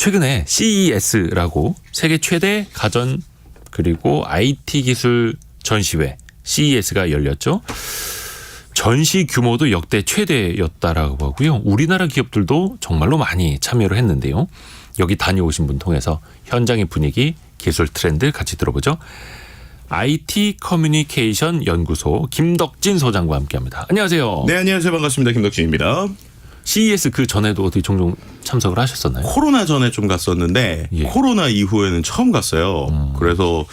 최근에 CES라고 세계 최대 가전 그리고 IT 기술 전시회 CES가 열렸죠. 전시 규모도 역대 최대였다라고 하고요. 우리나라 기업들도 정말로 많이 참여를 했는데요. 여기 다녀오신 분 통해서 현장의 분위기, 기술 트렌드 같이 들어보죠. IT 커뮤니케이션 연구소 김덕진 소장과 함께합니다. 안녕하세요. 네, 안녕하세요. 반갑습니다. 김덕진입니다. CES 그 전에도 어떻게 종종 참석을 하셨었나요? 코로나 전에 좀 갔었는데 예. 코로나 이후에는 처음 갔어요. 그래서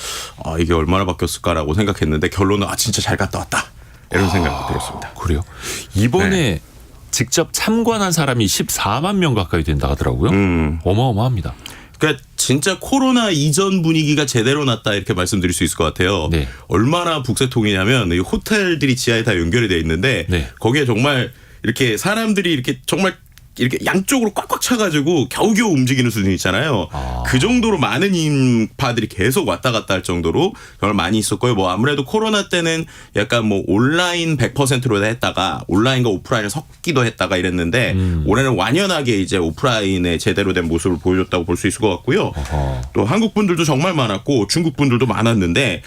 이게 얼마나 바뀌었을까라고 생각했는데 결론은 진짜 잘 갔다 왔다. 이런 생각이 들었습니다. 그래요? 이번에 직접 참관한 사람이 14만 명 가까이 된다 하더라고요. 어마어마합니다. 그러니까 진짜 코로나 이전 분위기가 제대로 났다 이렇게 말씀드릴 수 있을 것 같아요. 네. 얼마나 북새통이냐면 이 호텔들이 지하에 다 연결이 돼 있는데 네. 거기에 정말 이렇게 사람들이 이렇게 정말 이렇게 양쪽으로 꽉꽉 차가지고 겨우겨우 움직이는 수준 있잖아요. 그 정도로 많은 인파들이 계속 왔다 갔다 할 정도로 정말 많이 있었고요. 뭐 아무래도 코로나 때는 약간 뭐 온라인 100%로 했다가 온라인과 오프라인을 섞기도 했다가 이랬는데 올해는 완연하게 이제 오프라인의 제대로 된 모습을 보여줬다고 볼 수 있을 것 같고요. 또 한국 분들도 정말 많았고 중국 분들도 많았는데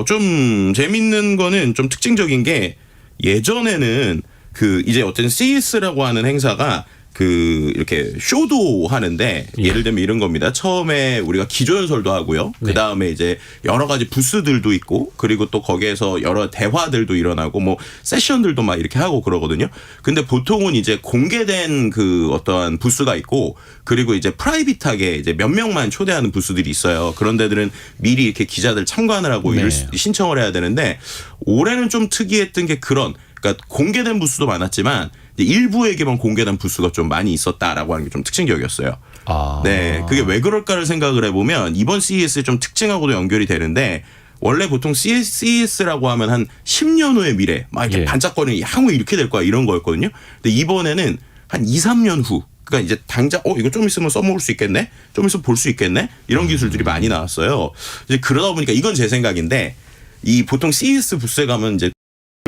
좀 재밌는 거는 좀 특징적인 게 예전에는 이제 어쨌든 CES라고 하는 행사가 이렇게 쇼도 하는데 예를 들면 이런 겁니다. 처음에 우리가 기조연설도 하고요. 그 다음에 이제 여러 가지 부스들도 있고 그리고 또 거기에서 여러 대화들도 일어나고 뭐 세션들도 막 이렇게 하고 그러거든요. 근데 보통은 이제 공개된 어떠한 부스가 있고 그리고 이제 프라이빗하게 이제 몇 명만 초대하는 부스들이 있어요. 그런 데들은 미리 이렇게 기자들 참관을 하고 신청을 해야 되는데 올해는 좀 특이했던 게 그러니까 공개된 부스도 많았지만 일부에게만 공개된 부스가 좀 많이 있었다라고 하는 게 좀 특징적이었어요. 네, 그게 왜 그럴까를 생각을 해보면 이번 CES의 좀 특징하고도 연결이 되는데 원래 보통 CES라고 하면 한 10년 후의 미래 막 이렇게 반짝거리는 향후 이렇게 될 거야 이런 거였거든요. 근데 이번에는 한 2, 3년 후 그러니까 이제 당장 이거 좀 있으면 써먹을 수 있겠네, 좀 있으면 볼 수 있겠네 이런 기술들이 많이 나왔어요. 이제 그러다 보니까 이건 제 생각인데 이 보통 CES 부스에 가면 이제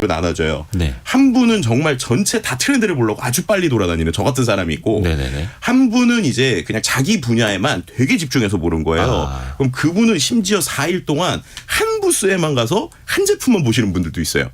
나눠져요. 네. 한 분은 정말 전체 다 트렌드를 보려고 아주 빨리 돌아다니는 저 같은 사람이 있고 한 분은 이제 그냥 자기 분야에만 되게 집중해서 보는 거예요. 그럼 그분은 심지어 4일 동안 한 부스에만 가서 한 제품만 보시는 분들도 있어요.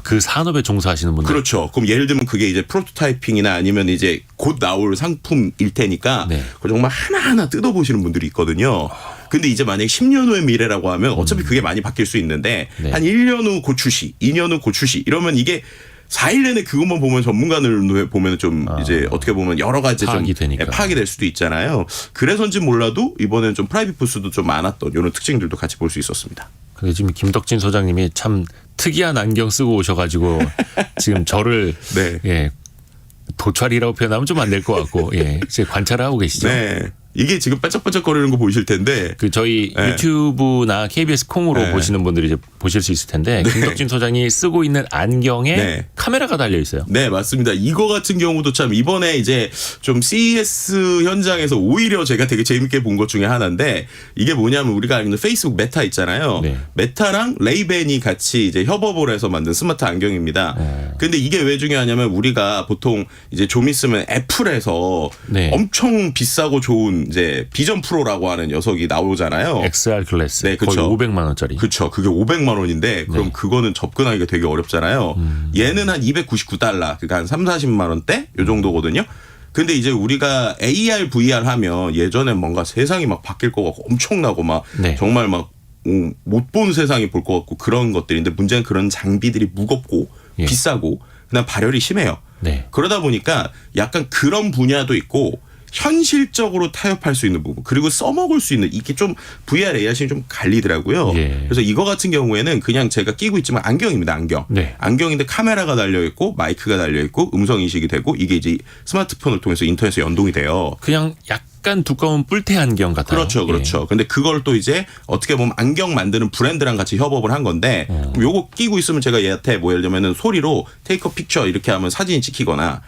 그 산업에 종사하시는 분들. 그렇죠. 그럼 예를 들면 그게 이제 프로토타이핑이나 아니면 이제 곧 나올 상품일 테니까 그걸 정말 하나하나 뜯어보시는 분들이 있거든요. 근데 이제 만약에 10년 후의 미래라고 하면 어차피 그게 많이 바뀔 수 있는데 한 1년 후 곧 출시, 2년 후 곧 출시 이러면 이게 4일 내내 그것만 보면 전문가들 보면 좀 이제 어떻게 보면 여러 가지 파악이 좀 되니까. 파악이 될 수도 있잖아요. 그래서인지 몰라도 이번에는 좀 프라이빗 부스도 좀 많았던 이런 특징들도 같이 볼 수 있었습니다. 근데 지금 김덕진 소장님이 참 특이한 안경 쓰고 오셔가지고 지금 저를 도찰이라고 표현하면 좀 안 될 것 같고 이제 관찰을 하고 계시죠. 네. 이게 지금 반짝반짝거리는 거 보이실 텐데 저희 유튜브나 KBS 콩으로 보시는 분들이 이제 보실 수 있을 텐데 김덕진 소장이 쓰고 있는 안경에 카메라가 달려 있어요. 네, 맞습니다. 이거 같은 경우도 참 이번에 이제 좀 CES 현장에서 오히려 제가 되게 재밌게 본 것 중에 하나인데 이게 뭐냐면 우리가 알고 있는 페이스북 메타 있잖아요. 메타랑 레이벤이 같이 이제 협업을 해서 만든 스마트 안경입니다. 근데 이게 왜 중요하냐면 우리가 보통 이제 좀 있으면 애플에서 엄청 비싸고 좋은 이제 비전 프로라고 하는 녀석이 나오잖아요. XR 클래스. 네, 거의 500만 원짜리. 그렇죠. 그게 500만 원인데 그럼 그거는 접근하기가 되게 어렵잖아요. 얘는 한 $299, 그러니까 한 3, 40만 원대 요 정도거든요. 근데 이제 우리가 AR, VR 하면 예전에 뭔가 세상이 막 바뀔 것 같고 엄청나고 막 정말 막 못 본 세상이 볼 것 같고 그런 것들인데 문제는 그런 장비들이 무겁고 비싸고 그다음 발열이 심해요. 그러다 보니까 약간 그런 분야도 있고 현실적으로 타협할 수 있는 부분 그리고 써먹을 수 있는 이게 좀 VR, AR이 좀 갈리더라고요. 그래서 이거 같은 경우에는 그냥 제가 끼고 있지만 안경입니다. 안경인데 카메라가 달려있고 마이크가 달려있고 음성인식이 되고 이게 이제 스마트폰을 통해서 인터넷에 연동이 돼요. 그냥 약간 두꺼운 뿔테 안경 같아요. 그렇죠. 근데 그걸 또 이제 어떻게 보면 안경 만드는 브랜드랑 같이 협업을 한 건데 그럼 요거 끼고 있으면 제가 얘한테 뭐 예를 들면은 소리로 테이크 픽처 이렇게 하면 사진이 찍히거나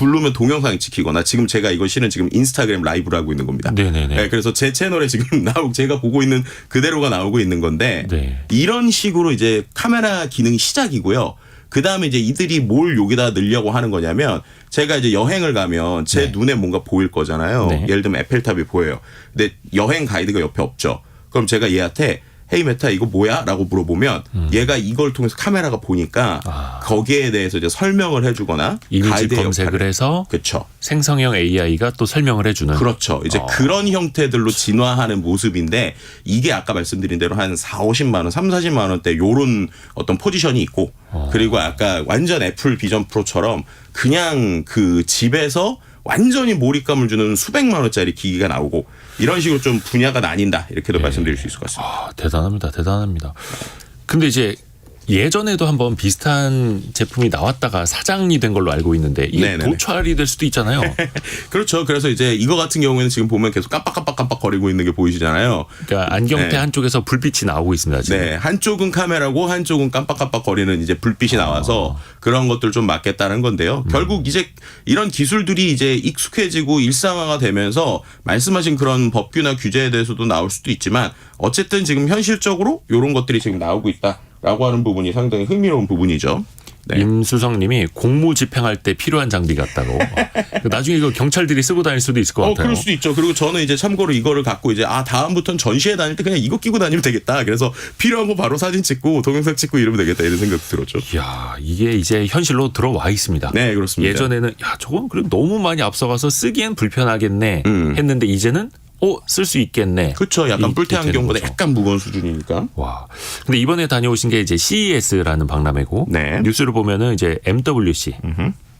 누르면 동영상이 찍히거나 지금 제가 이거 실은 지금 인스타그램 라이브를 하고 있는 겁니다. 그래서 제 채널에 지금 제가 보고 있는 그대로가 나오고 있는 건데 이런 식으로 이제 카메라 기능이 시작이고요. 그 다음에 이제 이들이 뭘 여기다 넣으려고 하는 거냐면 제가 이제 여행을 가면 제 네. 눈에 뭔가 보일 거잖아요. 네. 예를 들면 에펠탑이 보여요. 근데 여행 가이드가 옆에 없죠. 그럼 제가 얘한테 헤이 메타 이거 뭐야? 라고 물어보면 얘가 이걸 통해서 카메라가 보니까 거기에 대해서 이제 설명을 해주거나 이미지 가이드의 검색을 역할을. 해서 그렇죠. 생성형 AI가 또 설명을 해주는. 그렇죠. 이제 그런 형태들로 진화하는 모습인데 이게 아까 말씀드린 대로 한 4, 50만 원, 3, 40만 원대 요런 어떤 포지션이 있고 그리고 아까 완전 애플 비전 프로처럼 그냥 그 집에서 완전히 몰입감을 주는 수백만 원짜리 기기가 나오고 이런 식으로 좀 분야가 나뉜다. 이렇게도 말씀드릴 수 있을 것 같습니다. 아, 대단합니다. 대단합니다. 근데 이제 예전에도 한번 비슷한 제품이 나왔다가 사장이 된 걸로 알고 있는데 이게 네네네. 도찰이 될 수도 있잖아요. 그렇죠. 그래서 이제 이거 같은 경우에는 지금 보면 계속 깜빡깜빡 거리고 있는 게 보이시잖아요. 그러니까 안경테 네. 한쪽에서 불빛이 나오고 있습니다. 지금. 네, 한쪽은 카메라고 한쪽은 깜빡깜빡 거리는 이제 불빛이 나와서 그런 것들 좀 막겠다는 건데요. 결국 이제 이런 기술들이 이제 익숙해지고 일상화가 되면서 말씀하신 그런 법규나 규제에 대해서도 나올 수도 있지만 어쨌든 지금 현실적으로 이런 것들이 지금 나오고 있다라고 하는 부분이 상당히 흥미로운 부분이죠. 네. 임수성님이 공무 집행할 때 필요한 장비 같다고. 나중에 이거 경찰들이 쓰고 다닐 수도 있을 것 같아요. 그럴 수도 있죠. 그리고 저는 이제 참고로 이거를 갖고 이제 다음부터는 전시회 다닐 때 그냥 이거 끼고 다니면 되겠다. 그래서 필요한 거 바로 사진 찍고 동영상 찍고 이러면 되겠다. 이런 생각 들었죠. 이야, 이게 이제 현실로 들어와 있습니다. 네, 그렇습니다. 예전에는 야, 저건 그래 너무 많이 앞서가서 쓰기엔 불편하겠네 했는데 이제는 쓸 수 있겠네. 그렇죠. 약간 이렇게 뿔테 되는 안경보다 거죠. 약간 무거운 수준이니까. 와. 근데 이번에 다녀오신 게 이제 CES라는 박람회고 네. 뉴스를 보면은 이제 MWC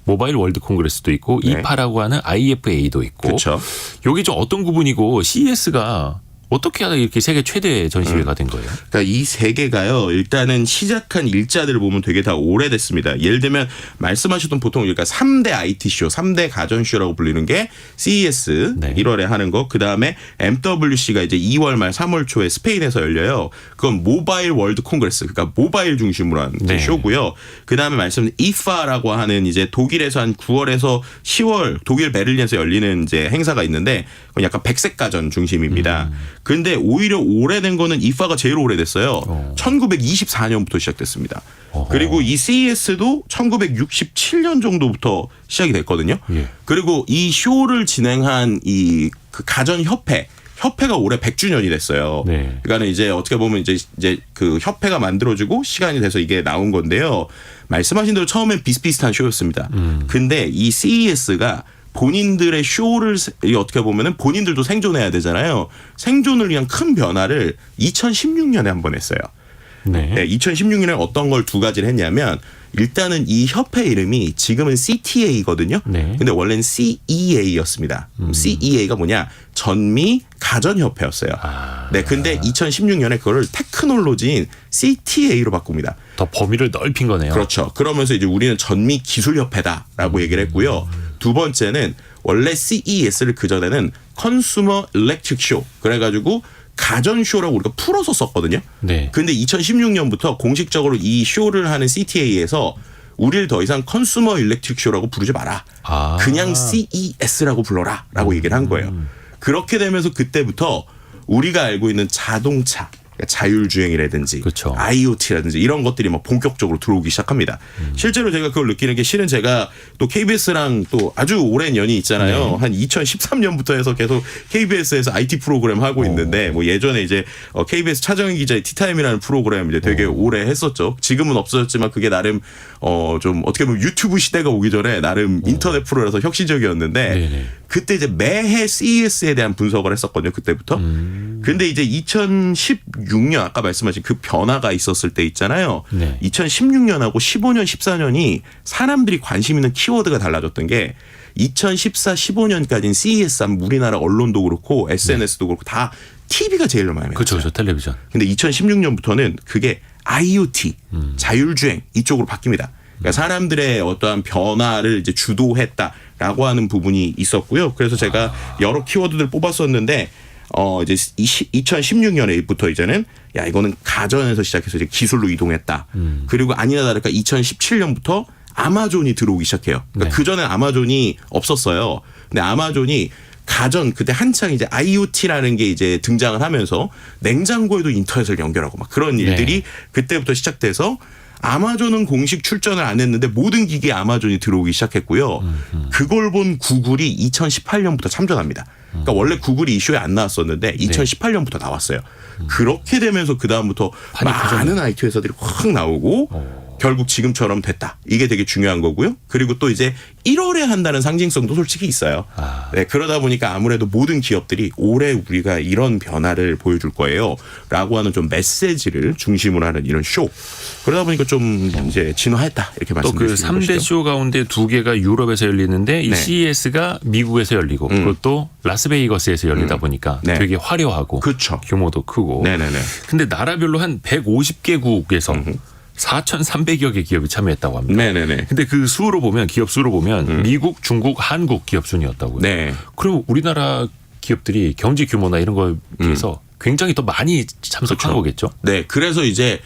모바일 월드 콩그레스도 있고 네. 이파라고 하는 IFA도 있고. 그렇죠. 여기 좀 어떤 구분이고 CES가 어떻게 하다 이렇게 세계 최대 전시회가 된 거예요? 그러니까 이 세 개가요. 일단은 시작한 일자들을 보면 되게 다 오래됐습니다. 예를 들면 말씀하셨던 보통 그러니까 3대 IT쇼, 3대 가전쇼라고 불리는 게 CES 네. 1월에 하는 거. 그다음에 MWC가 이제 2월 말 3월 초에 스페인에서 열려요. 그건 모바일 월드 콩그레스. 그러니까 모바일 중심으로 한 네. 쇼고요. 그다음에 말씀드린 IFA라고 하는 이제 독일에서 한 9월에서 10월 독일 베를린에서 열리는 이제 행사가 있는데 그건 약간 백색 가전 중심입니다. 근데 오히려 오래된 거는 IFA가 제일 오래됐어요. 1924년부터 시작됐습니다. 그리고 이 CES도 1967년 정도부터 시작이 됐거든요. 예. 그리고 이 쇼를 진행한 이 그 가전 협회가 올해 100주년이 됐어요. 네. 그러니까 이제 어떻게 보면 이제 그 협회가 만들어지고 시간이 돼서 이게 나온 건데요. 말씀하신 대로 처음엔 비슷비슷한 쇼였습니다. 근데 이 CES가 본인들의 쇼를 어떻게 보면은 본인들도 생존해야 되잖아요. 생존을 위한 큰 변화를 2016년에 한 번 했어요. 네. 네, 2016년에 어떤 걸 두 가지를 했냐면 일단은 이 협회 이름이 지금은 CTA거든요. 네. 근데 원래는 CEA였습니다. CEA가 뭐냐? 전미 가전협회였어요. 네, 근데 2016년에 그거를 테크놀로지인 CTA로 바꿉니다. 더 범위를 넓힌 거네요. 그렇죠. 그러면서 이제 우리는 전미 기술협회다라고 얘기를 했고요. 두 번째는 원래 CES를 그전에는 컨슈머 일렉트릭 쇼 그래가지고 가전쇼라고 우리가 풀어서 썼거든요. 네. 근데 2016년부터 공식적으로 이 쇼를 하는 CTA에서 우리를 더 이상 컨슈머 일렉트릭 쇼라고 부르지 마라. 아. 그냥 CES라고 불러라 라고 얘기를 한 거예요. 그렇게 되면서 그때부터 우리가 알고 있는 자동차, 그러니까 자율주행이라든지 그렇죠. IoT라든지 이런 것들이 막 본격적으로 들어오기 시작합니다. 실제로 제가 그걸 느끼는 게 실은 제가 또 KBS랑 또 아주 오랜 연이 있잖아요. 한 2013년부터 해서 계속 KBS에서 IT 프로그램 하고 있는데 뭐 예전에 이제 KBS 차정희 기자의 티타임이라는 프로그램 이제 되게 오래 했었죠. 지금은 없어졌지만 그게 나름 좀 어떻게 보면 유튜브 시대가 오기 전에 나름 인터넷 프로라서 혁신적이었는데 네네. 그때 이제 매해 CES에 대한 분석을 했었거든요. 그때부터. 근데 이제 2016년 아까 말씀하신 그 변화가 있었을 때 있잖아요. 네. 2016년하고 15년, 14년이 사람들이 관심 있는 키워드가 달라졌던 게 2014, 15년까지는 CES 하면 우리나라 언론도 그렇고 SNS도 그렇고 다 TV가 제일 많이 나왔어요. 그렇죠. 텔레비전. 근데 2016년부터는 그게 IoT, 자율주행 이쪽으로 바뀝니다. 그러니까 사람들의 어떠한 변화를 이제 주도했다라고 하는 부분이 있었고요. 그래서 제가 여러 키워드들 뽑았었는데 이제 2016년에부터 이제는 야 이거는 가전에서 시작해서 이제 기술로 이동했다. 그리고 아니나 다를까 2017년부터 아마존이 들어오기 시작해요. 그러니까 네. 그 전에 아마존이 없었어요. 근데 아마존이 가전 그때 한창 이제 IoT라는 게 이제 등장을 하면서 냉장고에도 인터넷을 연결하고 막 그런 일들이 그때부터 시작돼서 아마존은 공식 출전을 안 했는데 모든 기기에 아마존이 들어오기 시작했고요. 그걸 본 구글이 2018년부터 참전합니다. 그러니까 원래 구글이 이슈에 안 나왔었는데 2018년부터 나왔어요. 그렇게 되면서 그 다음부터 많은 IT 회사들이 확 나오고 결국 지금처럼 됐다. 이게 되게 중요한 거고요. 그리고 또 이제 1월에 한다는 상징성도 솔직히 있어요. 네, 그러다 보니까 아무래도 모든 기업들이 올해 우리가 이런 변화를 보여줄 거예요. 라고 하는 좀 메시지를 중심으로 하는 이런 쇼. 그러다 보니까 좀 이제 진화했다. 이렇게 또 그 말씀드릴 수 있는 3대 것이죠. 쇼 가운데 2개가 유럽에서 열리는데 이 네. CES가 미국에서 열리고 그리고 또 라스베이거스에서 열리다 보니까 네. 되게 화려하고 그쵸. 규모도 크고. 네네네. 근데 나라별로 한 150개국에서 4,300여 개 기업이 참여했다고 합니다. 네네네. 근데 그 수로 보면 기업 수로 보면 미국, 중국, 한국 기업 순이었다고요. 네. 그럼 우리나라 기업들이 경제 규모나 이런 거에 비해서 굉장히 더 많이 참석한 그렇죠. 거겠죠. 네. 그래서 이제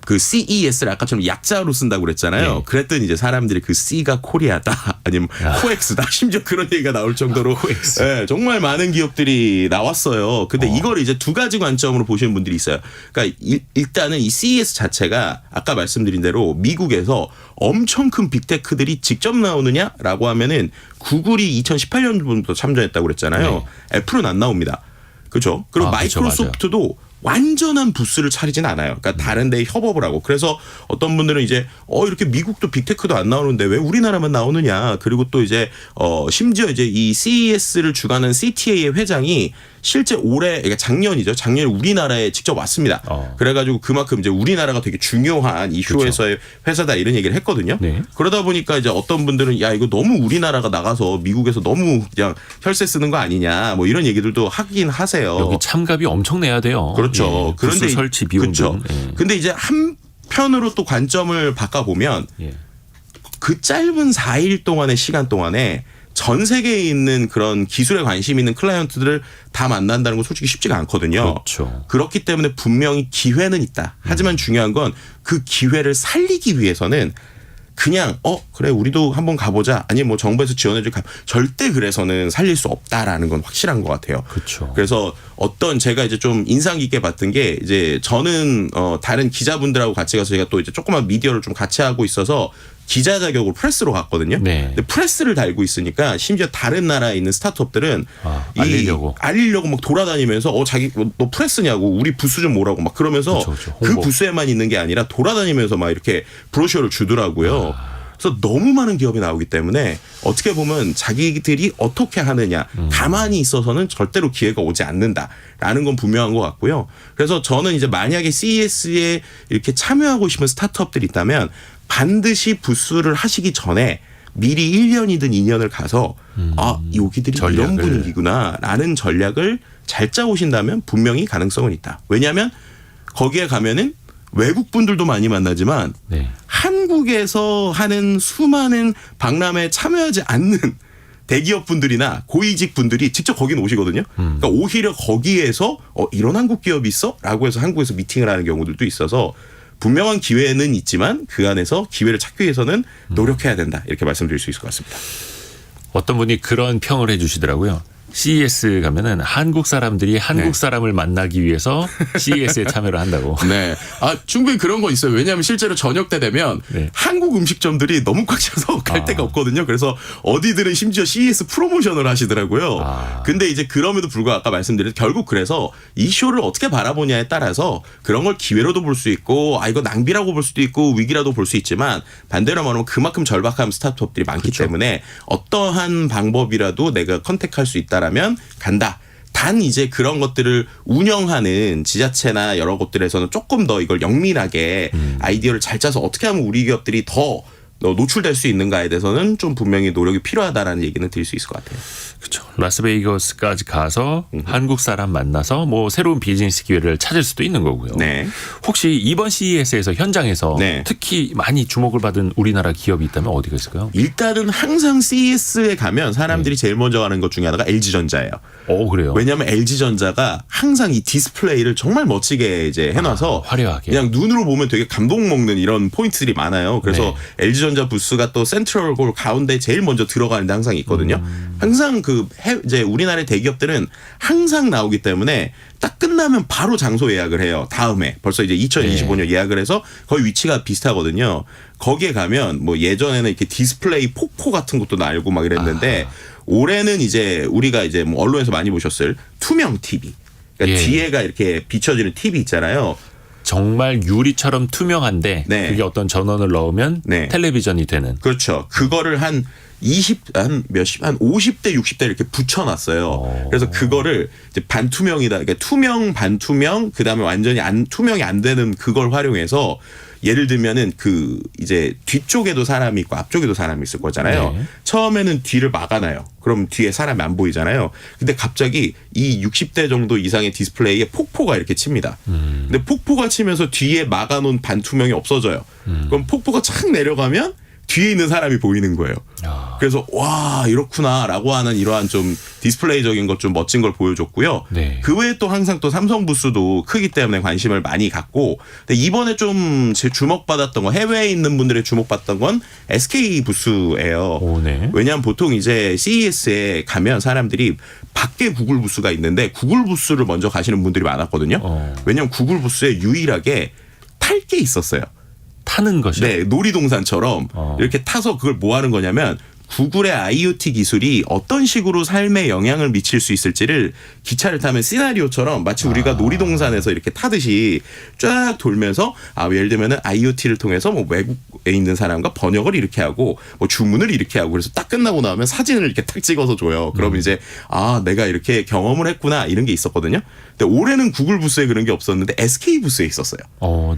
그 CES를 아까처럼 약자로 쓴다고 그랬잖아요. 네. 그랬더니 이제 사람들이 그 C가 코리아다 아니면 코엑스다 심지어 그런 얘기가 나올 정도로 코엑스. 네, 정말 많은 기업들이 나왔어요. 근데 이걸 이제 두 가지 관점으로 보시는 분들이 있어요. 그러니까 일단은 이 CES 자체가 아까 말씀드린 대로 미국에서 엄청 큰 빅테크들이 직접 나오느냐라고 하면은 구글이 2018년부터 참전했다고 그랬잖아요. 애플은 안 나옵니다. 그렇죠? 그리고 그렇죠. 마이크로소프트도 완전한 부스를 차리진 않아요. 그러니까 다른 데에 협업을 하고. 그래서 어떤 분들은 이제 이렇게 미국도 빅테크도 안 나오는데 왜 우리나라만 나오느냐. 그리고 또 이제 심지어 이제 이 CES를 주관하는 CTA의 회장이 실제 올해 그러니까 작년이죠. 작년에 우리나라에 직접 왔습니다. 그래가지고 그만큼 이제 우리나라가 되게 중요한 이슈에서의 회사다 이런 얘기를 했거든요. 네. 그러다 보니까 이제 어떤 분들은 야 이거 너무 우리나라가 나가서 미국에서 너무 그냥 혈세 쓰는 거 아니냐 뭐 이런 얘기들도 하긴 하세요. 여기 참가비 엄청 내야 돼요. 그렇죠. 예, 부스 설치 비용 그렇죠. 등. 예. 근데 이제 한편으로 또 관점을 바꿔보면 예. 그 짧은 4일 동안의 시간 동안에 전 세계에 있는 그런 기술에 관심 있는 클라이언트들을 다 만난다는 건 솔직히 쉽지가 않거든요. 그렇죠. 그렇기 때문에 분명히 기회는 있다. 하지만 중요한 건 그 기회를 살리기 위해서는 그냥 그래 우리도 한번 가보자 아니면 뭐 정부에서 지원해줄 절대 그래서는 살릴 수 없다라는 건 확실한 것 같아요. 그렇죠. 그래서 어떤 제가 이제 좀 인상 깊게 봤던 게 이제 저는 다른 기자분들하고 같이 가서 제가 또 이제 조그만 미디어를 좀 같이 하고 있어서 기자 자격으로 프레스로 갔거든요. 네. 근데 프레스를 달고 있으니까 심지어 다른 나라에 있는 스타트업들은 알리려고 막 돌아다니면서 자기 너 프레스냐고 우리 부스 좀 오라고 막 그러면서 그렇죠. 그 홍보. 부스에만 있는 게 아니라 돌아다니면서 막 이렇게 브로셔를 주더라고요. 그래서 너무 많은 기업이 나오기 때문에 어떻게 보면 자기들이 어떻게 하느냐 가만히 있어서는 절대로 기회가 오지 않는다라는 건 분명한 것 같고요. 그래서 저는 이제 만약에 CES에 이렇게 참여하고 싶은 스타트업들이 있다면 반드시 부스를 하시기 전에 미리 1년이든 2년을 가서 여기들이 전략을. 이런 분위기구나라는 전략을 잘 짜오신다면 분명히 가능성은 있다. 왜냐하면 거기에 가면은 외국 분들도 많이 만나지만 네. 한국에서 하는 수많은 박람회에 참여하지 않는 대기업 분들이나 고위직 분들이 직접 거긴 오시거든요. 그러니까 오히려 거기에서 이런 한국 기업이 있어? 라고 해서 한국에서 미팅을 하는 경우들도 있어서 분명한 기회는 있지만 그 안에서 기회를 찾기 위해서는 노력해야 된다. 이렇게 말씀드릴 수 있을 것 같습니다. 어떤 분이 그런 평을 해 주시더라고요. CES 가면은 한국 사람들이 한국 사람을 만나기 위해서 CES에 참여를 한다고. 네. 충분히 그런 거 있어요. 왜냐하면 실제로 저녁 때 되면 한국 음식점들이 너무 꽉 차서 갈 데가 없거든요. 그래서 어디들은 심지어 CES 프로모션을 하시더라고요. 근데 이제 그럼에도 불구하고 아까 말씀드린 결국 그래서 이 쇼를 어떻게 바라보냐에 따라서 그런 걸 기회로도 볼 수 있고 이거 낭비라고 볼 수도 있고 위기라도 볼 수 있지만 반대로 말하면 그만큼 절박한 스타트업들이 많기 때문에 어떠한 방법이라도 내가 컨택할 수 있다라면 간다. 단 이제 그런 것들을 운영하는 지자체나 여러 곳들에서는 조금 더 이걸 영민하게 아이디어를 잘 짜서 어떻게 하면 우리 기업들이 더 노출될 수 있는가에 대해서는 좀 분명히 노력이 필요하다라는 얘기는 드릴 수 있을 것 같아요. 그렇죠. 라스베이거스까지 가서 한국 사람 만나서 뭐 새로운 비즈니스 기회를 찾을 수도 있는 거고요. 네. 혹시 이번 CES에서 현장에서 네. 특히 많이 주목을 받은 우리나라 기업이 있다면 어디가 있을까요? 일단은 항상 CES에 가면 사람들이 제일 먼저 가는 것 중에 하나가 LG전자예요. 그래요. 왜냐하면 LG전자가 항상 이 디스플레이를 정말 멋지게 이제 해놔서 화려하게. 그냥 눈으로 보면 되게 감동 먹는 이런 포인트들이 많아요. 그래서 LG전자 부스가 또 센트럴홀 가운데 제일 먼저 들어가는데 항상 있거든요. 항상 그 이제 우리나라의 대기업들은 항상 나오기 때문에 딱 끝나면 바로 장소 예약을 해요. 다음에 벌써 이제 2025년 예약을 해서 거의 위치가 비슷하거든요. 거기에 가면 뭐 예전에는 이렇게 디스플레이 폭포 같은 것도 날고 막 이랬는데 올해는 이제 우리가 이제 뭐 언론에서 많이 보셨을 투명 TV. 그러니까 뒤에가 이렇게 비춰지는 TV 있잖아요. 정말 유리처럼 투명한데 네. 그게 어떤 전원을 넣으면 네. 텔레비전이 되는. 그렇죠. 그거를 한 50대 60대 이렇게 붙여놨어요. 그래서 그거를 이제 반투명이다. 그러니까 투명 반투명 그다음에 완전히 투명이 안 되는 그걸 활용해서 예를 들면은 그 이제 뒤쪽에도 사람이 있고 앞쪽에도 사람이 있을 거잖아요. 네. 처음에는 뒤를 막아놔요. 그럼 뒤에 사람이 안 보이잖아요. 근데 갑자기 이 60대 정도 이상의 디스플레이에 폭포가 이렇게 칩니다. 근데 폭포가 치면서 뒤에 막아놓은 반투명이 없어져요. 그럼 폭포가 착 내려가면 뒤에 있는 사람이 보이는 거예요. 그래서 와 이렇구나라고 하는 이러한 좀 디스플레이적인 것 좀 멋진 걸 보여줬고요. 네. 그 외에 또 항상 또 삼성 부스도 크기 때문에 관심을 많이 갖고 근데 이번에 좀 주목받았던 거 해외에 있는 분들의 주목받았던 건 SK 부스예요. 오, 네. 왜냐하면 보통 이제 CES에 가면 사람들이 밖에 구글 부스가 있는데 구글 부스를 먼저 가시는 분들이 많았거든요. 왜냐하면 구글 부스에 유일하게 탈 게 있었어요. 타는 것이요? 네, 놀이동산처럼 이렇게 타서 그걸 뭐 하는 거냐면 구글의 IoT 기술이 어떤 식으로 삶에 영향을 미칠 수 있을지를 기차를 타면 시나리오처럼 마치 우리가 놀이동산에서 이렇게 타듯이 쫙 돌면서 예를 들면은 IoT를 통해서 뭐 외국에 있는 사람과 번역을 이렇게 하고 뭐 주문을 이렇게 하고 그래서 딱 끝나고 나면 사진을 이렇게 탁 찍어서 줘요. 그럼 이제 내가 이렇게 경험을 했구나 이런 게 있었거든요. 근데 올해는 구글 부스에 그런 게 없었는데 SK 부스에 있었어요.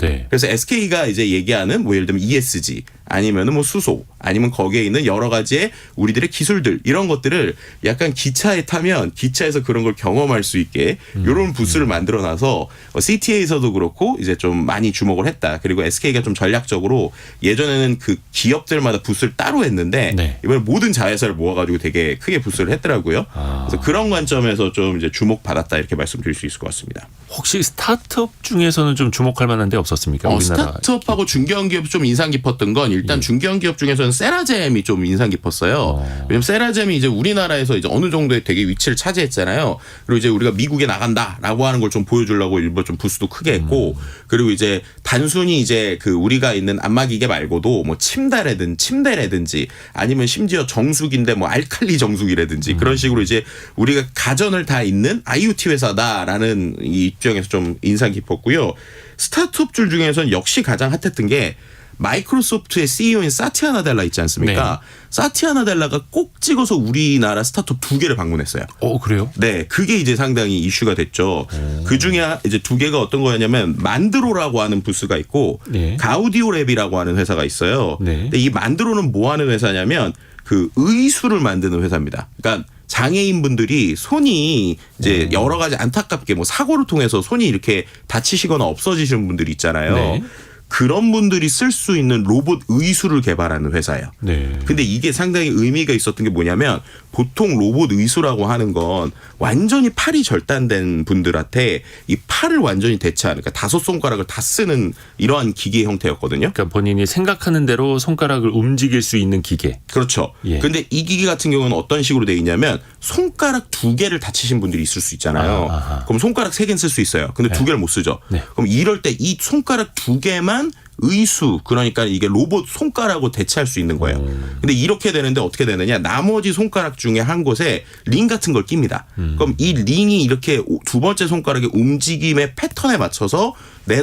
네. 그래서 SK가 이제 얘기하는 뭐 예를 들면 ESG 아니면은 뭐 수소 아니면 거기에 있는 여러 가지의 우리들의 기술들 이런 것들을 약간 기차에 타면 기차에서 그런 걸 경험할 수 있게 이런 부스를 만들어놔서 CTA에서도 그렇고 이제 좀 많이 주목을 했다. 그리고 SK가 좀 전략적으로 예전에는 그 기업들마다 부스를 따로 했는데 네. 이번에 모든 자회사를 모아가지고 되게 크게 부스를 했더라고요. 그래서 그런 관점에서 좀 이제 주목받았다 이렇게 말씀드릴 수 있을 것 같습니다. 혹시 스타트업 중에서는 좀 주목할 만한 데 없었습니까? 우리나라. 스타트업하고 중견 기업 좀 인상 깊었던 건 일단 중견 기업 중에서는 세라젬이 좀 인상 깊었어요. 왜냐면 세라젬이 이제 우리나라에서 이제 어느 정도의 되게 위치를 차지했잖아요. 그리고 이제 우리가 미국에 나간다라고 하는 걸 좀 보여주려고 일부 좀 부스도 크게 했고 그리고 이제 단순히 이제 그 우리가 있는 안마기계 말고도 뭐 침대라든지 아니면 심지어 정수기인데 뭐 알칼리 정수기라든지 그런 식으로 이제 우리가 가전을 다 있는 IoT 회사다라는 이 입장에서 좀 인상 깊었고요. 스타트업들 중에서는 역시 가장 핫했던 게 마이크로소프트의 CEO인 사티아 나델라 있지 않습니까? 네. 사티아 나델라가 꼭 찍어서 우리나라 스타트업 2개를 방문했어요. 그래요? 네, 그게 이제 상당히 이슈가 됐죠. 그 중에 이제 2개가 어떤 거였냐면 만드로라고 하는 부스가 있고 네. 가우디오랩이라고 하는 회사가 있어요. 네. 근데 이 만드로는 뭐 하는 회사냐면 그 의수를 만드는 회사입니다. 그러니까 장애인분들이 손이 이제 여러 가지 안타깝게 뭐 사고를 통해서 손이 이렇게 다치시거나 없어지시는 분들이 있잖아요. 네. 그런 분들이 쓸 수 있는 로봇 의수를 개발하는 회사예요. 네. 근데 이게 상당히 의미가 있었던 게 뭐냐면 보통 로봇 의수라고 하는 건 완전히 팔이 절단된 분들한테 이 팔을 완전히 대체하는 그러니까 5손가락을 다 쓰는 이러한 기계 형태였거든요. 그러니까 본인이 생각하는 대로 손가락을 움직일 수 있는 기계. 그렇죠. 예. 근데 이 기계 같은 경우는 어떤 식으로 돼 있냐면 손가락 2개를 다치신 분들이 있을 수 있잖아요. 그럼 손가락 3개는 쓸 수 있어요. 근데 2개를 못 쓰죠. 네. 그럼 이럴 때 이 손가락 2개만 의수 그러니까 이게 로봇 손가락으로 대체할 수 있는 거예요. 근데 이렇게 되는데 어떻게 되느냐 나머지 손가락 중에 한 곳에 링 같은 걸 낍니다. 그럼 이 링이 이렇게 두 번째 손가락의 움직임의 패턴에 맞춰서 네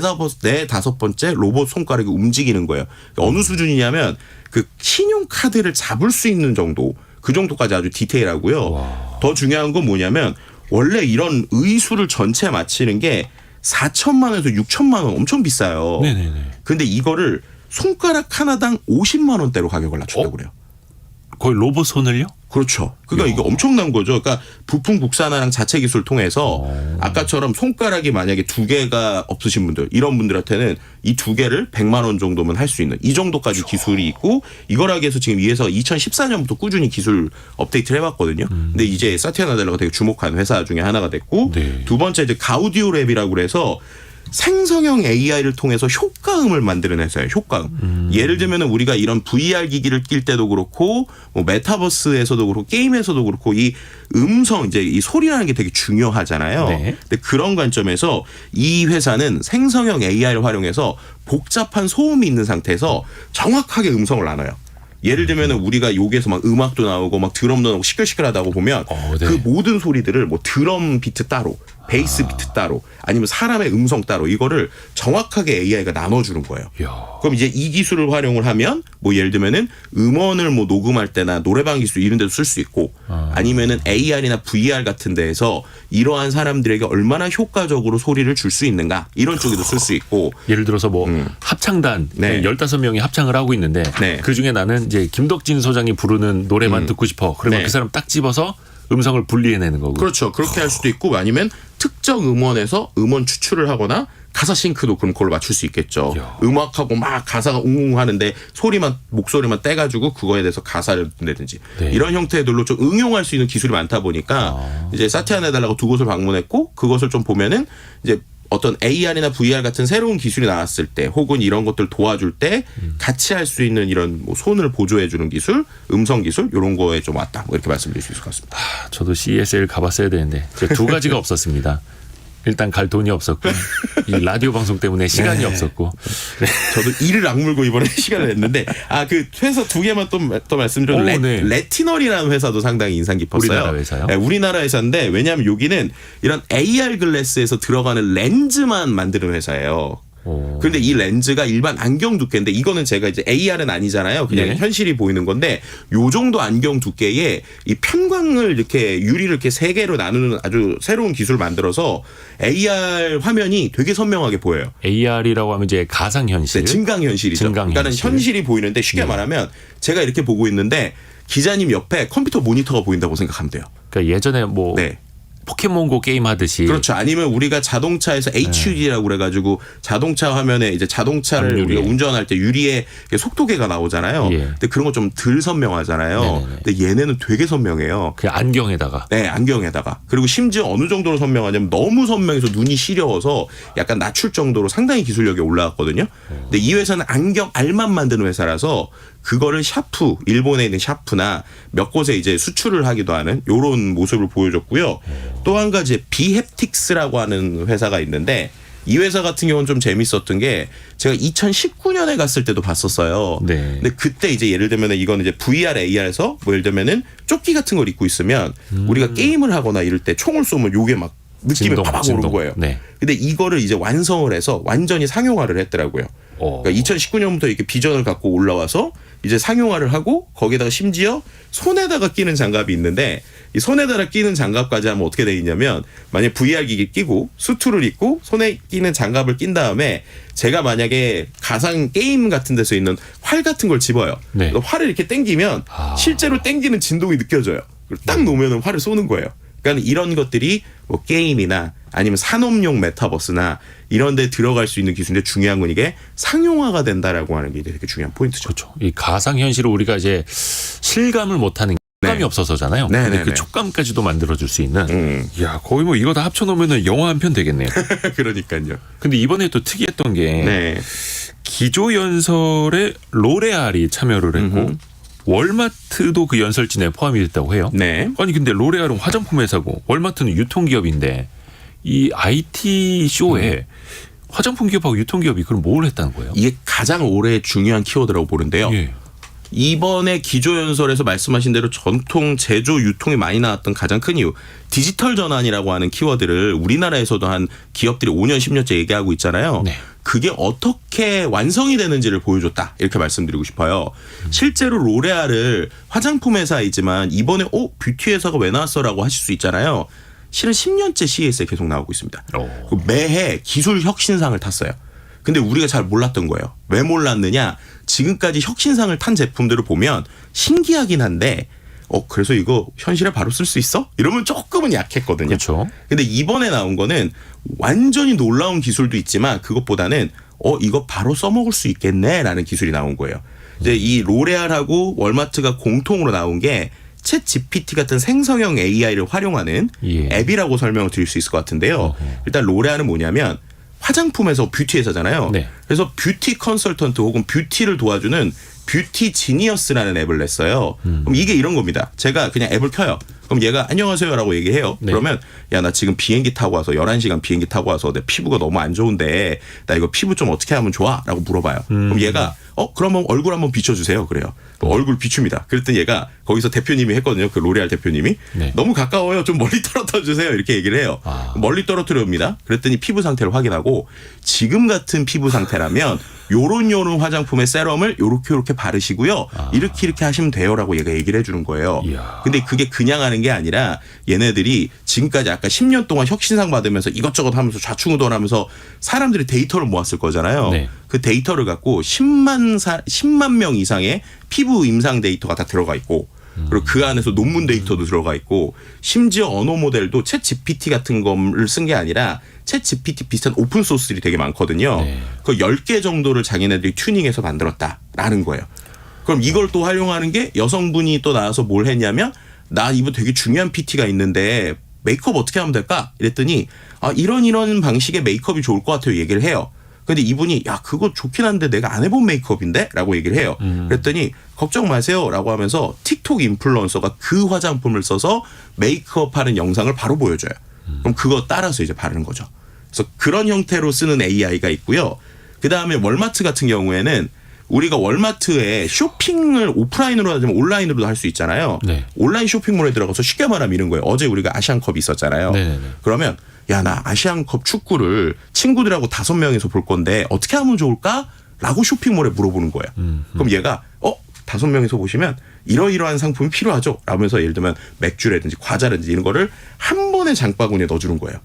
다섯 번째 로봇 손가락이 움직이는 거예요. 어느 수준이냐면 그 신용카드를 잡을 수 있는 정도 그 정도까지 아주 디테일하고요. 더 중요한 건 뭐냐면 원래 이런 의수를 전체 맞히는 게 4천만 원에서 6천만 원 엄청 비싸요. 네네네. 근데 이거를 손가락 하나당 50만 원대로 가격을 낮췄다고 그래요. 거의 로봇 손을요? 그렇죠. 그러니까 이게 엄청난 거죠. 그러니까 부품 국산화랑 자체 기술 통해서 아까처럼 손가락이 만약에 2개가 없으신 분들 이런 분들한테는 이 2개를 100만 원 정도면 할 수 있는 이 정도까지 기술이 있고 이걸 하기 위해서 지금 이 회사가 2014년부터 꾸준히 기술 업데이트를 해왔거든요. 근데 이제 사티아 나델라가 되게 주목한 회사 중에 하나가 됐고 네. 두 번째 이제 가우디오 랩이라고 그래서 생성형 AI를 통해서 효과음을 만드는 회사예요. 효과음. 예를 들면 우리가 이런 VR 기기를 낄 때도 그렇고 뭐 메타버스에서도 그렇고 게임에서도 그렇고 이 음성 이제 이 소리라는 게 되게 중요하잖아요. 네. 근데 그런 관점에서 이 회사는 생성형 AI를 활용해서 복잡한 소음이 있는 상태에서 정확하게 음성을 나눠요. 예를 들면은 우리가 여기에서 막 음악도 나오고 막 드럼도 나오고 시끌시끌하다고 보면 네. 그 모든 소리들을 뭐 드럼 비트 따로, 베이스 비트 따로, 아니면 사람의 음성 따로 이거를 정확하게 AI가 나눠주는 거예요. 이야. 그럼 이제 이 기술을 활용을 하면 뭐 예를 들면은 음원을 뭐 녹음할 때나 노래방 기술 이런 데도 쓸 수 있고 아니면은 AR이나 VR 같은 데에서 이러한 사람들에게 얼마나 효과적으로 소리를 줄 수 있는가 이런 쪽에도 쓸 수 있고 예를 들어서 뭐 합창단 네. 15명이 합창을 하고 있는데 네. 그중에 나는 이제 김덕진 소장이 부르는 노래만 듣고 싶어. 그러면 네. 그 사람 딱 집어서 음성을 분리해내는 거고. 그렇죠. 그렇게 할 수도 있고 아니면 특정 음원에서 음원 추출을 하거나 가사 싱크도 그럼 그걸 맞출 수 있겠죠. 이야. 음악하고 막 가사가 웅웅 하는데 목소리만 떼가지고 그거에 대해서 가사를 낸다든지 네. 이런 형태들로 좀 응용할 수 있는 기술이 많다 보니까 이제 사티아 나델라가 두 곳을 방문했고 그것을 좀 보면은 이제 어떤 AR이나 VR 같은 새로운 기술이 나왔을 때 혹은 이런 것들 도와줄 때 같이 할 수 있는 이런 뭐 손을 보조해주는 기술, 음성 기술 이런 거에 좀 왔다. 뭐 이렇게 말씀드릴 수 있을 것 같습니다. 저도 CES를 가봤어야 되는데 두 가지가 없었습니다. 일단 갈 돈이 없었고 이 라디오 방송 때문에 시간이 네. 없었고. 저도 이를 악물고 이번에 시간을 냈는데 그 회사 두 개만 또 말씀드려도 네. 레티널이라는 회사도 상당히 인상 깊었어요. 우리나라 회사요? 네, 우리나라 회사인데 왜냐하면 여기는 이런 AR 글래스에서 들어가는 렌즈만 만드는 회사예요. 그런데 이 렌즈가 일반 안경 두께인데 이거는 제가 이제 AR은 아니잖아요. 그냥 네. 현실이 보이는 건데 요 정도 안경 두께에 이 편광을 이렇게 유리를 이렇게 세 개로 나누는 아주 새로운 기술을 만들어서 AR 화면이 되게 선명하게 보여요. AR이라고 하면 이제 가상현실. 네, 증강현실이죠. 증강현실. 그러니까 현실이 보이는데 쉽게 말하면 제가 이렇게 보고 있는데 기자님 옆에 컴퓨터 모니터가 보인다고 생각하면 돼요. 그러니까 예전에 뭐 네. 포켓몬고 게임 하듯이. 그렇죠. 아니면 우리가 자동차에서 HUD라고 그래가지고 자동차 화면에 이제 자동차를 앞유리에. 우리가 운전할 때 유리에 속도계가 나오잖아요. 예. 근데 그런 거 좀 덜 선명하잖아요. 네네네. 근데 얘네는 되게 선명해요. 그 안경에다가. 네, 안경에다가. 그리고 심지어 어느 정도로 선명하냐면 너무 선명해서 눈이 시려워서 약간 낮출 정도로 상당히 기술력이 올라갔거든요. 근데 이 회사는 안경 알만 만드는 회사라서 그거를 샤프, 일본에 있는 샤프나 몇 곳에 이제 수출을 하기도 하는 요런 모습을 보여줬고요. 또 한 가지 비헵틱스라고 하는 회사가 있는데 이 회사 같은 경우는 좀 재밌었던 게 제가 2019년에 갔을 때도 봤었어요. 네. 근데 그때 이제 예를 들면 이거는 이제 VR, AR에서 뭐 예를 들면은 조끼 같은 걸 입고 있으면 우리가 게임을 하거나 이럴 때 총을 쏘면 요게 막 느낌이 진동, 팍 오는 진동. 거예요. 네. 근데 이거를 이제 완성을 해서 완전히 상용화를 했더라고요. 그러니까 2019년부터 이렇게 비전을 갖고 올라와서 이제 상용화를 하고 거기다가 심지어 손에다가 끼는 장갑이 있는데 이 손에다가 끼는 장갑까지 하면 어떻게 되겠냐면 만약 VR 기기 끼고 수트를 입고 손에 끼는 장갑을 낀 다음에 제가 만약에 가상 게임 같은 데서 있는 활 같은 걸 집어요. 네. 그래서 활을 이렇게 당기면 실제로 당기는 진동이 느껴져요. 그리고 딱 놓으면 활을 쏘는 거예요. 그러니까 이런 것들이 뭐 게임이나 아니면 산업용 메타버스나 이런 데 들어갈 수 있는 기술인데 중요한 건 이게 상용화가 된다라고 하는 게 되게 중요한 포인트죠. 그렇죠. 이 가상현실을 우리가 이제 실감을 못하는 촉감이 네. 없어서잖아요. 네, 근데 네, 그 네. 촉감까지도 만들어줄 수 있는. 이야, 거의 뭐 이거 다 합쳐놓으면 영화 한 편 되겠네요. 그러니까요. 근데 이번에 또 특이했던 게 네. 기조연설에 로레알이 참여를 했고 월마트도 그 연설진에 포함이 됐다고 해요. 네. 아니 근데 로레알은 화장품 회사고 월마트는 유통기업인데 이 IT 쇼에 화장품 기업하고 유통기업이 그럼 뭘 했다는 거예요? 이게 가장 올해 중요한 키워드라고 보는데요. 예. 이번에 기조연설에서 말씀하신 대로 전통 제조 유통이 많이 나왔던 가장 큰 이유 디지털 전환이라고 하는 키워드를 우리나라에서도 한 기업들이 5년 10년째 얘기하고 있잖아요. 네. 그게 어떻게 완성이 되는지를 보여줬다 이렇게 말씀드리고 싶어요. 실제로 로레알을 화장품 회사이지만 이번에 뷰티 회사가 왜 나왔어라고 하실 수 있잖아요. 실은 10년째 CES에 계속 나오고 있습니다. 매해 기술 혁신상을 탔어요. 근데 우리가 잘 몰랐던 거예요. 왜 몰랐느냐? 지금까지 혁신상을 탄 제품들을 보면 신기하긴 한데 그래서 이거 현실에 바로 쓸 수 있어? 이러면 조금은 약했거든요. 그렇죠. 근데 이번에 나온 거는 완전히 놀라운 기술도 있지만 그것보다는 이거 바로 써먹을 수 있겠네라는 기술이 나온 거예요. 이제 이 로레알하고 월마트가 공통으로 나온 게 챗 GPT 같은 생성형 AI를 활용하는 예. 앱이라고 설명을 드릴 수 있을 것 같은데요. 일단 로레알은 뭐냐면 화장품에서 뷰티 회사잖아요. 네. 그래서 뷰티 컨설턴트 혹은 뷰티를 도와주는 뷰티 지니어스라는 앱을 냈어요. 그럼 이게 이런 겁니다. 제가 그냥 앱을 켜요. 그럼 얘가 안녕하세요라고 얘기해요. 네. 그러면 야, 나 지금 비행기 타고 와서 11시간 비행기 타고 와서 내 피부가 너무 안 좋은데 나 이거 피부 좀 어떻게 하면 좋아? 라고 물어봐요. 그럼 얘가 그러면 얼굴 한번 비춰주세요. 그래요. 얼굴 비춥니다. 그랬더니 얘가 거기서 대표님이 했거든요. 그 로레알 대표님이. 네. 너무 가까워요. 좀 멀리 떨어져 주세요. 이렇게 얘기를 해요. 멀리 떨어뜨려 옵니다. 그랬더니 피부 상태를 확인하고 지금 같은 피부 상태라면 요런 화장품의 세럼을 요렇게 바르시고요. 이렇게 하시면 돼요라고 얘가 얘기를 해주는 거예요. 이야. 근데 그게 그냥 하는 게 아니라 얘네들이 지금까지 아까 10년 동안 혁신상 받으면서 이것저것 하면서 좌충우돌하면서 사람들이 데이터를 모았을 거잖아요. 네. 그 데이터를 갖고 10만 명 이상의 피부 임상 데이터가 다 들어가 있고 그리고 그 안에서 논문 데이터도 들어가 있고 심지어 언어 모델도 챗 GPT 같은 거를 쓴 게 아니라 챗 GPT 비슷한 오픈 소스들이 되게 많거든요. 네. 그 10개 정도를 자기네들이 튜닝해서 만들었다라는 거예요. 그럼 이걸 또 활용하는 게 여성분이 또 나와서 뭘 했냐면 나 이거 되게 중요한 PT가 있는데 메이크업 어떻게 하면 될까? 이랬더니 이런 방식의 메이크업이 좋을 것 같아요. 얘기를 해요. 근데 이분이 야 그거 좋긴 한데 내가 안 해본 메이크업인데? 라고 얘기를 해요. 그랬더니 걱정 마세요 라고 하면서 틱톡 인플루언서가 그 화장품을 써서 메이크업 하는 영상을 바로 보여줘요. 그럼 그거 따라서 이제 바르는 거죠. 그래서 그런 형태로 쓰는 AI가 있고요. 그다음에 월마트 같은 경우에는 우리가 월마트에 쇼핑을 오프라인으로 하지만 온라인으로도 할 수 있잖아요. 네. 온라인 쇼핑몰에 들어가서 쉽게 말하면 이런 거예요. 어제 우리가 아시안컵이 있었잖아요. 네네네. 그러면 야, 나 아시안컵 축구를 친구들하고 5명이서 볼 건데 어떻게 하면 좋을까? 라고 쇼핑몰에 물어보는 거예요. 그럼 얘가 5명이서 보시면 이러이러한 상품이 필요하죠. 라면서 예를 들면 맥주라든지 과자라든지 이런 거를 한 번에 장바구니에 넣어주는 거예요.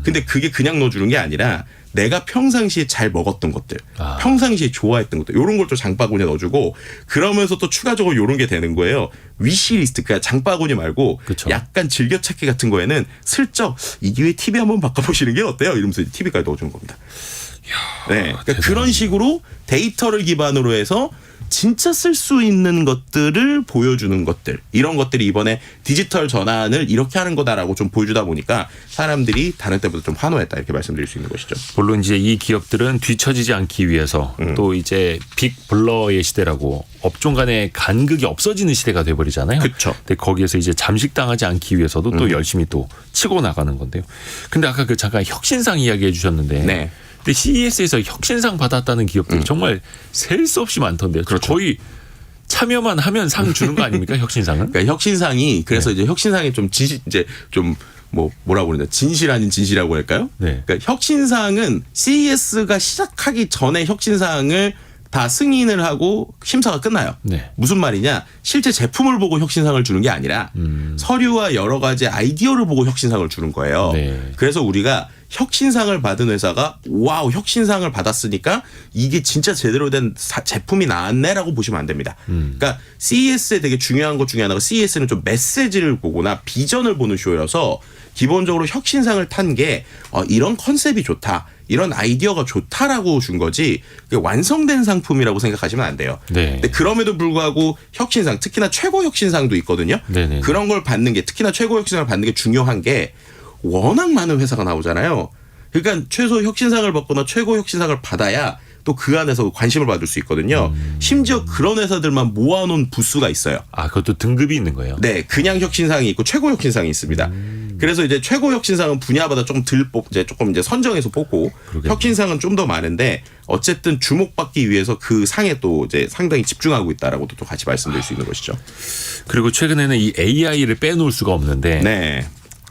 근데 그게 그냥 넣어주는 게 아니라 내가 평상시에 잘 먹었던 것들, 평상시에 좋아했던 것들 이런 걸 또 장바구니에 넣어주고 그러면서 또 추가적으로 이런 게 되는 거예요. 위시리스트, 그러니까 장바구니 말고 그쵸. 약간 즐겨찾기 같은 거에는 슬쩍 이 기회에 TV 한번 바꿔보시는 게 어때요? 이러면서 TV까지 넣어주는 겁니다. 네, 그러니까 그런 식으로 데이터를 기반으로 해서 진짜 쓸 수 있는 것들을 보여주는 것들 이런 것들이 이번에 디지털 전환을 이렇게 하는 거다라고 좀 보여주다 보니까 사람들이 다른 때보다 좀 환호했다 이렇게 말씀드릴 수 있는 것이죠. 물론 이제 이 기업들은 뒤처지지 않기 위해서 또 이제 빅 블러의 시대라고 업종 간의 간극이 없어지는 시대가 돼버리잖아요. 그쵸. 근데 거기에서 이제 잠식당하지 않기 위해서도 또 열심히 또 치고 나가는 건데요. 근데 아까 그 잠깐 혁신상 이야기해 주셨는데 네. 근데 CES에서 혁신상 받았다는 기업들이 정말 셀 수 없이 많던데요. 그렇죠. 거의 참여만 하면 상 주는 거 아닙니까? 혁신상은? 그러니까 혁신상이 그래서 이제 혁신상이 좀 이제 좀 뭐라고 그러냐 진실 아닌 진실이라고 할까요? 네. 그러니까 혁신상은 CES가 시작하기 전에 혁신상을 다 승인을 하고 심사가 끝나요. 네. 무슨 말이냐? 실제 제품을 보고 혁신상을 주는 게 아니라 서류와 여러 가지 아이디어를 보고 혁신상을 주는 거예요. 네. 그래서 우리가 혁신상을 받은 회사가 와우 혁신상을 받았으니까 이게 진짜 제대로 된 제품이 나왔네라고 보시면 안 됩니다. 그러니까 CES에 되게 중요한 것 중에 하나가 CES는 좀 메시지를 보거나 비전을 보는 쇼여서 기본적으로 혁신상을 탄 게 이런 컨셉이 좋다. 이런 아이디어가 좋다라고 준 거지 완성된 상품이라고 생각하시면 안 돼요. 네. 근데 그럼에도 불구하고 혁신상 특히나 최고 혁신상도 있거든요. 네네. 그런 걸 받는 게 특히나 최고 혁신상을 받는 게 중요한 게 워낙 많은 회사가 나오잖아요. 그러니까 최소 혁신상을 받거나 최고 혁신상을 받아야 또 그 안에서 관심을 받을 수 있거든요. 심지어 그런 회사들만 모아놓은 부스가 있어요. 아, 그것도 등급이 있는 거예요? 네, 그냥 혁신상이 있고 최고 혁신상이 있습니다. 그래서 이제 최고 혁신상은 분야마다 조금 조금 이제 선정해서 뽑고 그러겠네요. 혁신상은 좀 더 많은데 어쨌든 주목받기 위해서 그 상에 또 이제 상당히 집중하고 있다라고도 또 같이 말씀드릴 수 있는 것이죠. 그리고 최근에는 이 AI를 빼놓을 수가 없는데 네.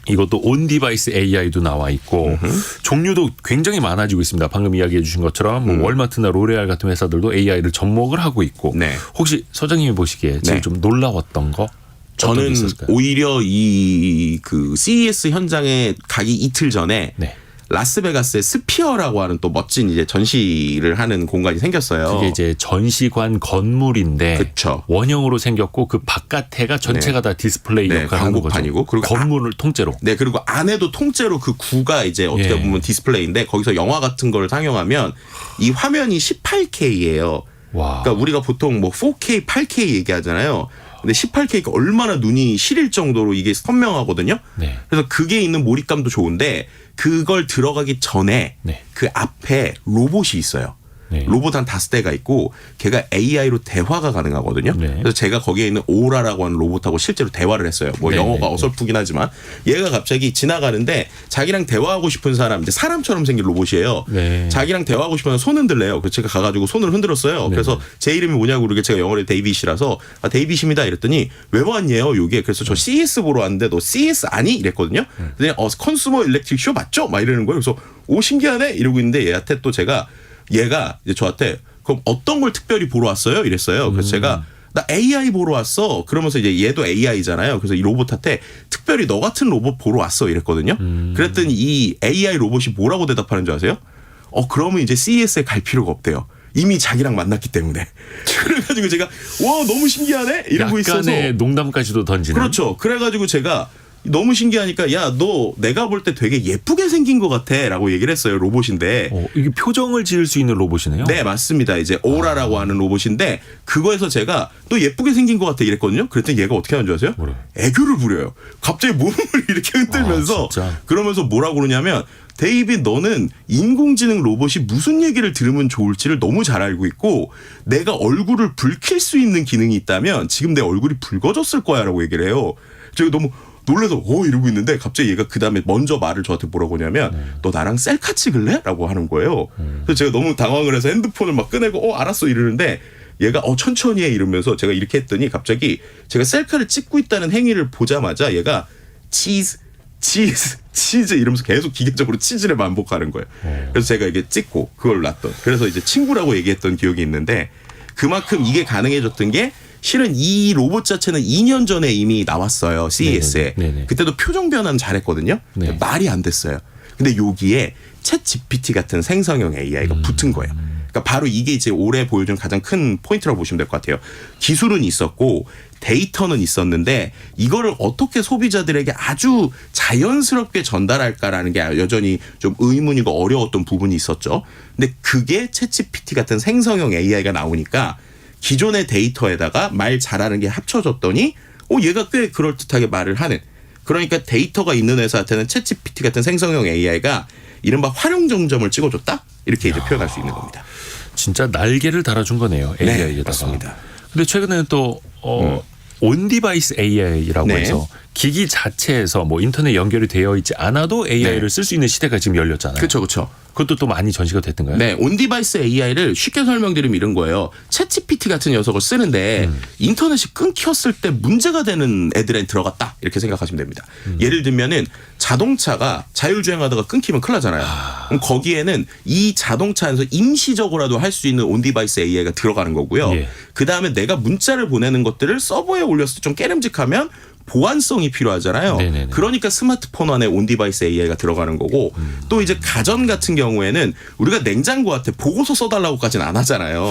이것도 온 디바이스 AI도 나와 있고 종류도 굉장히 많아지고 있습니다. 방금 이야기해 주신 것처럼 뭐 월마트나 로레알 같은 회사들도 AI를 접목을 하고 있고 네. 혹시 서장님이 보시기에 제일 네. 좀 놀라웠던 거 어떤 게 저는 있었을까요? 오히려 이 그 CES 현장에 가기 이틀 전에 네. 라스베가스의 스피어라고 하는 또 멋진 이제 전시를 하는 공간이 생겼어요. 그게 이제 전시관 건물인데 그쵸. 원형으로 생겼고 그 바깥에가 전체가 다 디스플레이 네, 역할을 하는 거죠. 광고판이고 그리고 건물을 통째로. 네, 그리고 안에도 통째로 그 구가 이제 어떻게 예. 보면 디스플레이인데 거기서 영화 같은 걸 상영하면 이 화면이 18K예요. 와. 그러니까 우리가 보통 뭐 4K, 8K 얘기하잖아요. 근데 18K가 얼마나 눈이 시릴 정도로 이게 선명하거든요. 네. 그래서 그게 있는 몰입감도 좋은데 그걸 들어가기 전에 네. 그 앞에 로봇이 있어요. 네. 로봇 한 5대가 있고 걔가 AI로 대화가 가능하거든요. 네. 그래서 제가 거기에 있는 오라라고 하는 로봇하고 실제로 대화를 했어요. 뭐 네. 영어가 네. 어설프긴 하지만 얘가 갑자기 지나가는데 자기랑 대화하고 싶은 사람, 이제 사람처럼 생긴 로봇이에요. 네. 자기랑 대화하고 싶으면 손 흔들래요. 그래서 제가 가가지고 손을 흔들었어요. 네. 그래서 제 이름이 뭐냐고 그러게 제가 영어로 데이빗이라서 아, 데이빗입니다 이랬더니 왜 왔냐요 요게. 그래서 저 CS 보러 왔는데 너 CS 아니? 이랬거든요. 근데 컨슈머 일렉트릭 쇼 맞죠? 막 이러는 거예요. 그래서 오 신기하네 이러고 있는데 얘한테 또 제가 얘가 이제 저한테 그럼 어떤 걸 특별히 보러 왔어요? 이랬어요. 그래서 제가 나 AI 보러 왔어. 그러면서 이제 얘도 AI잖아요. 그래서 이 로봇한테 특별히 너 같은 로봇 보러 왔어. 이랬거든요. 그랬더니 이 AI 로봇이 뭐라고 대답하는 줄 아세요? 그러면 이제 CES에 갈 필요가 없대요. 이미 자기랑 만났기 때문에. 그래가지고 제가 와 너무 신기하네 이러고 있어서. 약간의 농담까지도 던지는. 그렇죠. 그래가지고 제가 너무 신기하니까 야 너 내가 볼 때 되게 예쁘게 생긴 것 같아 라고 얘기를 했어요. 로봇인데. 이게 표정을 지을 수 있는 로봇이네요. 네 맞습니다. 이제 오라라고 하는 로봇인데 그거에서 제가 너 예쁘게 생긴 것 같아 이랬거든요. 그랬더니 얘가 어떻게 하는 줄 아세요? 뭐래요? 애교를 부려요. 갑자기 몸을 이렇게 흔들면서 진짜? 그러면서 뭐라고 그러냐면 데이빗 너는 인공지능 로봇이 무슨 얘기를 들으면 좋을지를 너무 잘 알고 있고 내가 얼굴을 붉힐 수 있는 기능이 있다면 지금 내 얼굴이 붉어졌을 거야 라고 얘기를 해요. 제가 너무 놀라서 이러고 있는데 갑자기 얘가 그 다음에 먼저 말을 저한테 뭐라고 하냐면 너 나랑 셀카 찍을래? 라고 하는 거예요. 그래서 제가 너무 당황을 해서 핸드폰을 막 꺼내고 알았어 이러는데 얘가 천천히 해 이러면서 제가 이렇게 했더니 갑자기 제가 셀카를 찍고 있다는 행위를 보자마자 얘가 치즈 이러면서 계속 기계적으로 치즈를 반복하는 거예요. 그래서 제가 이게 찍고 그걸 놨던. 그래서 이제 친구라고 얘기했던 기억이 있는데 그만큼 이게 가능해졌던 게 실은 이 로봇 자체는 2년 전에 이미 나왔어요. CES에. 네네. 그때도 표정 변화는 잘했거든요. 네. 말이 안 됐어요. 근데 여기에 챗 GPT 같은 생성형 AI가 붙은 거예요. 그러니까 바로 이게 이제 올해 보여준 가장 큰 포인트라고 보시면 될 것 같아요. 기술은 있었고 데이터는 있었는데 이거를 어떻게 소비자들에게 아주 자연스럽게 전달할까라는 게 여전히 좀 의문이고 어려웠던 부분이 있었죠. 근데 그게 챗 GPT 같은 생성형 AI가 나오니까 기존의 데이터에다가 말 잘하는 게 합쳐졌더니 얘가 꽤 그럴듯하게 말을 하는. 그러니까 데이터가 있는 회사한테는 챗GPT 같은 생성형 AI가 이른바 활용 정점을 찍어줬다? 이렇게 이제 표현할 수 있는 겁니다. 진짜 날개를 달아준 거네요. AI에다가. 네, 맞습니다. 근데 최근에는 또 온디바이스 AI라고 네. 해서 기기 자체에서 뭐 인터넷 연결이 되어 있지 않아도 AI를 네. 쓸 수 있는 시대가 지금 열렸잖아요. 그렇죠. 그것도 또 많이 전시가 됐던가요? 네, 온디바이스 AI를 쉽게 설명드리면 이런 거예요. 챗GPT 같은 녀석을 쓰는데 인터넷이 끊겼을 때 문제가 되는 애들엔 들어갔다 이렇게 생각하시면 됩니다. 예를 들면은 자동차가 자율주행하다가 끊기면 큰일 나잖아요. 그럼 거기에는 이 자동차 안에서 임시적으로라도 할 수 있는 온디바이스 AI가 들어가는 거고요. 예. 그다음에 내가 문자를 보내는 것들을 서버에 올렸을 때 좀 깨름직하면 보안성이 필요하잖아요. 네네네. 그러니까 스마트폰 안에 온디바이스 AI가 들어가는 거고 또 이제 가전 같은 경우에는 우리가 냉장고한테 보고서 써달라고까지는 안 하잖아요.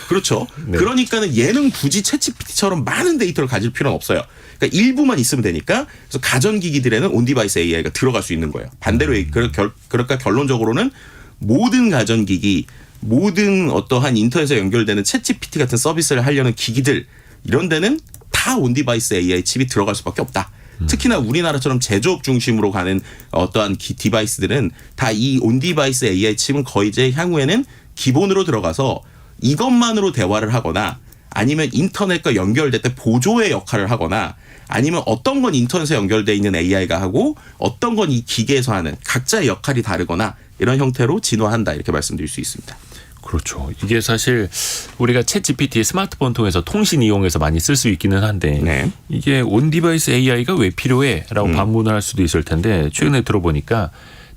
그렇죠. 네. 그러니까는 얘는 굳이 챗GPT처럼 많은 데이터를 가질 필요는 없어요. 그러니까 일부만 있으면 되니까 그래서 가전기기들에는 온디바이스 AI가 들어갈 수 있는 거예요. 반대로 그러니까 결론적으로는 모든 가전기기 모든 어떠한 인터넷에 연결되는 챗GPT 같은 서비스를 하려는 기기들 이런 데는 다 온디바이스 AI 칩이 들어갈 수밖에 없다. 특히나 우리나라처럼 제조업 중심으로 가는 어떠한 디바이스들은 다 이 온디바이스 AI 칩은 거의 이제 향후에는 기본으로 들어가서 이것만으로 대화를 하거나 아니면 인터넷과 연결될 때 보조의 역할을 하거나 아니면 어떤 건 인터넷에 연결돼 있는 AI가 하고 어떤 건 이 기계에서 하는 각자의 역할이 다르거나 이런 형태로 진화한다 이렇게 말씀드릴 수 있습니다. 그렇죠. 이게 사실 우리가 챗 GPT 스마트폰 통해서 통신 이용해서 많이 쓸 수 있기는 한데 네. 이게 온디바이스 AI가 왜 필요해? 라고 반문을 할 수도 있을 텐데 최근에 들어보니까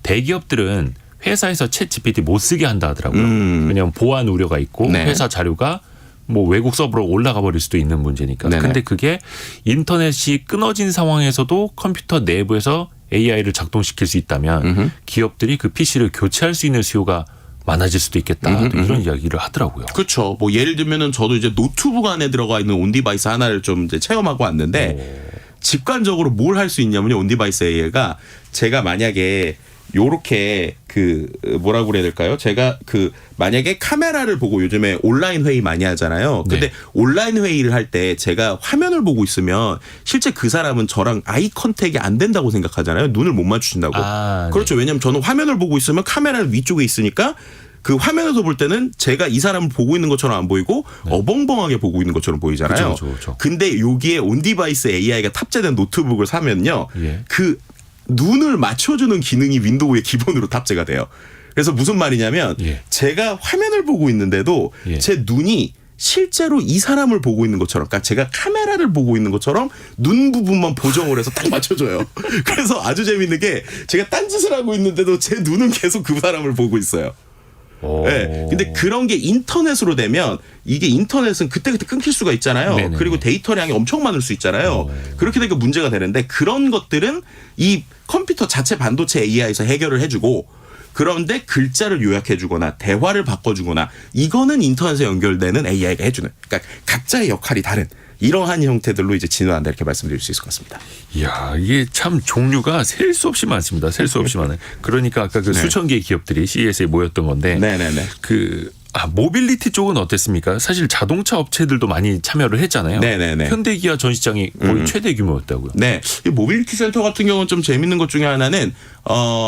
대기업들은 회사에서 챗 GPT 못 쓰게 한다 하더라고요. 왜냐하면 보안 우려가 있고 네. 회사 자료가 뭐 외국 서버로 올라가 버릴 수도 있는 문제니까. 네네. 근데 그게 인터넷이 끊어진 상황에서도 컴퓨터 내부에서 AI를 작동시킬 수 있다면 기업들이 그 PC를 교체할 수 있는 수요가 많아질 수도 있겠다. 또 이런 이야기를 하더라고요. 그렇죠. 뭐 예를 들면은 저도 이제 노트북 안에 들어가 있는 온디바이스 하나를 좀 이제 체험하고 왔는데 직관적으로 뭘 할 수 있냐면요. 온디바이스 AI가 제가 만약에 요렇게 뭐라고 그래야 될까요? 제가 만약에 카메라를 보고 요즘에 온라인 회의 많이 하잖아요. 근데 네. 온라인 회의를 할 때 제가 화면을 보고 있으면 실제 그 사람은 저랑 아이 컨택이 안 된다고 생각하잖아요. 눈을 못 맞추신다고. 그렇죠. 왜냐하면 저는 화면을 보고 있으면 카메라는 위쪽에 있으니까 그 화면에서 볼 때는 제가 이 사람을 보고 있는 것처럼 안 보이고 어벙벙하게 보고 있는 것처럼 보이잖아요. 그렇죠. 근데 여기에 온디바이스 AI가 탑재된 노트북을 사면요. 예. 그 눈을 맞춰주는 기능이 윈도우에 기본으로 탑재가 돼요. 그래서 무슨 말이냐면 예. 제가 화면을 보고 있는데도 예. 제 눈이 실제로 이 사람을 보고 있는 것처럼, 그러니까 제가 카메라를 보고 있는 것처럼 눈 부분만 보정을 해서 딱 맞춰줘요. 그래서 아주 재밌는 게 제가 딴짓을 하고 있는데도 제 눈은 계속 그 사람을 보고 있어요. 네. 근데 그런 게 인터넷으로 되면 이게 인터넷은 그때그때 끊길 수가 있잖아요. 네네네. 그리고 데이터량이 엄청 많을 수 있잖아요. 그렇게 되니까 문제가 되는데 그런 것들은 이 컴퓨터 자체 반도체 AI에서 해결을 해주고, 그런데 글자를 요약해주거나 대화를 바꿔주거나 이거는 인터넷에 연결되는 AI가 해주는, 그러니까 각자의 역할이 다른 이러한 형태들로 이제 진화한다, 이렇게 말씀드릴 수 있을 것 같습니다. 이야, 이게 참 종류가 셀 수 없이 많습니다. 셀 수 없이 많아요. 그러니까 아까 그 네. 수천 개의 기업들이 CES에 모였던 건데 네네네. 모빌리티 쪽은 어땠습니까? 사실 자동차 업체들도 많이 참여를 했잖아요. 네네네. 현대기아 전시장이 거의 최대 규모였다고요. 네. 이 모빌리티 센터 같은 경우는 좀 재밌는 것 중에 하나는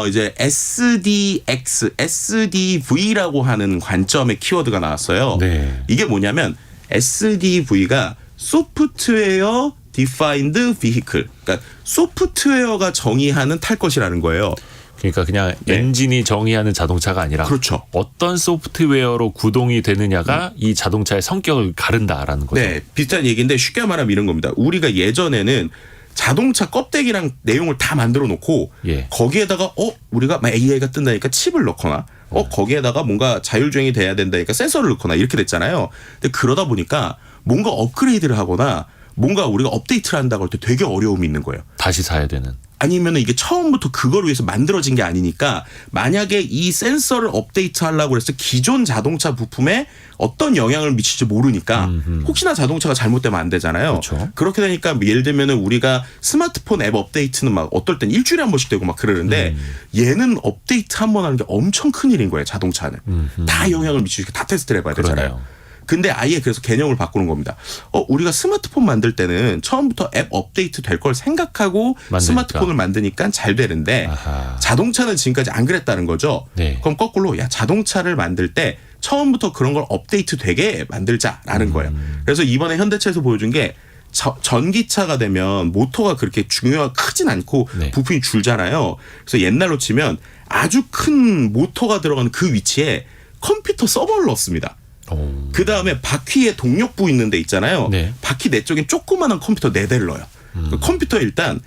이제 SDX, SDV라고 하는 관점의 키워드가 나왔어요. 네. 이게 뭐냐면 SDV가 소프트웨어 디파인드 비히클. 그러니까 소프트웨어가 정의하는 탈 것이라는 거예요. 그러니까 그냥 네. 엔진이 정의하는 자동차가 아니라 그렇죠. 어떤 소프트웨어로 구동이 되느냐가 이 자동차의 성격을 가른다라는 거죠. 네. 비슷한 얘기인데 쉽게 말하면 이런 겁니다. 우리가 예전에는 자동차 껍데기랑 내용을 다 만들어 놓고 예. 거기에다가 우리가 막 AI가 뜬다니까 칩을 넣거나 거기에다가 뭔가 자율주행이 돼야 된다니까 센서를 넣거나 이렇게 됐잖아요. 근데 그러다 보니까 뭔가 업그레이드를 하거나 뭔가 우리가 업데이트를 한다고 할 때 되게 어려움이 있는 거예요. 다시 사야 되는. 아니면 이게 처음부터 그걸 위해서 만들어진 게 아니니까 만약에 이 센서를 업데이트 하려고 해서 기존 자동차 부품에 어떤 영향을 미칠지 모르니까 혹시나 자동차가 잘못되면 안 되잖아요. 그렇죠. 그렇게 되니까 예를 들면은 우리가 스마트폰 앱 업데이트는 막 어떨 땐 일주일에 한 번씩 되고 막 그러는데 얘는 업데이트 한 번 하는 게 엄청 큰 일인 거예요. 자동차는. 다 영향을 미치니까 다 테스트를 해봐야 되잖아요. 그러네요. 근데 아예 그래서 개념을 바꾸는 겁니다. 우리가 스마트폰 만들 때는 처음부터 앱 업데이트 될 걸 생각하고 만드니까. 스마트폰을 만드니까 잘 되는데 아하. 자동차는 지금까지 안 그랬다는 거죠. 네. 그럼 거꾸로 자동차를 만들 때 처음부터 그런 걸 업데이트 되게 만들자라는 거예요. 그래서 이번에 현대차에서 보여준 게 전기차가 되면 모터가 그렇게 크진 않고 네. 부품이 줄잖아요. 그래서 옛날로 치면 아주 큰 모터가 들어가는 그 위치에 컴퓨터 서버를 넣습니다. 그 다음에 바퀴에 동력부 있는 데 있잖아요. 네. 바퀴 내 쪽에 조그마한 컴퓨터 4대를 넣어요. 그 컴퓨터에 일단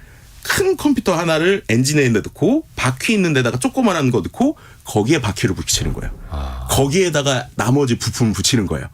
큰 컴퓨터 하나를 엔진에 있는 데 넣고 바퀴 있는 데다가 조그마한 거 넣고 거기에 바퀴를 붙이는 거예요. 거기에다가 나머지 부품을 붙이는 거예요.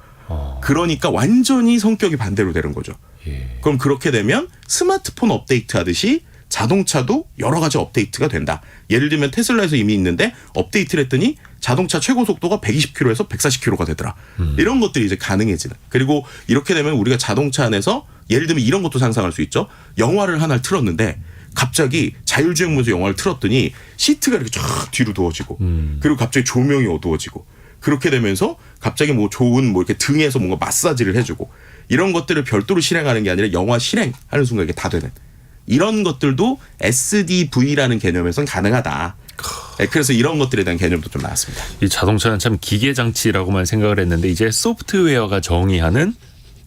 그러니까 완전히 성격이 반대로 되는 거죠. 예. 그럼 그렇게 되면 스마트폰 업데이트 하듯이 자동차도 여러 가지 업데이트가 된다. 예를 들면 테슬라에서 이미 있는데 업데이트를 했더니 자동차 최고 속도가 120km에서 140km가 되더라. 이런 것들이 이제 가능해지는. 그리고 이렇게 되면 우리가 자동차 안에서 예를 들면 이런 것도 상상할 수 있죠. 영화를 하나를 틀었는데 갑자기 자율주행모드 영화를 틀었더니 시트가 이렇게 쫙 뒤로 누워지고 그리고 갑자기 조명이 어두워지고 그렇게 되면서 갑자기 뭐 좋은 뭐 이렇게 등에서 뭔가 마사지를 해주고 이런 것들을 별도로 실행하는 게 아니라 영화 실행하는 순간 이게 다 되는. 이런 것들도 SDV라는 개념에서는 가능하다. 그래서 이런 것들에 대한 개념도 좀 나왔습니다. 이 자동차는 참 기계 장치라고만 생각을 했는데 이제 소프트웨어가 정의하는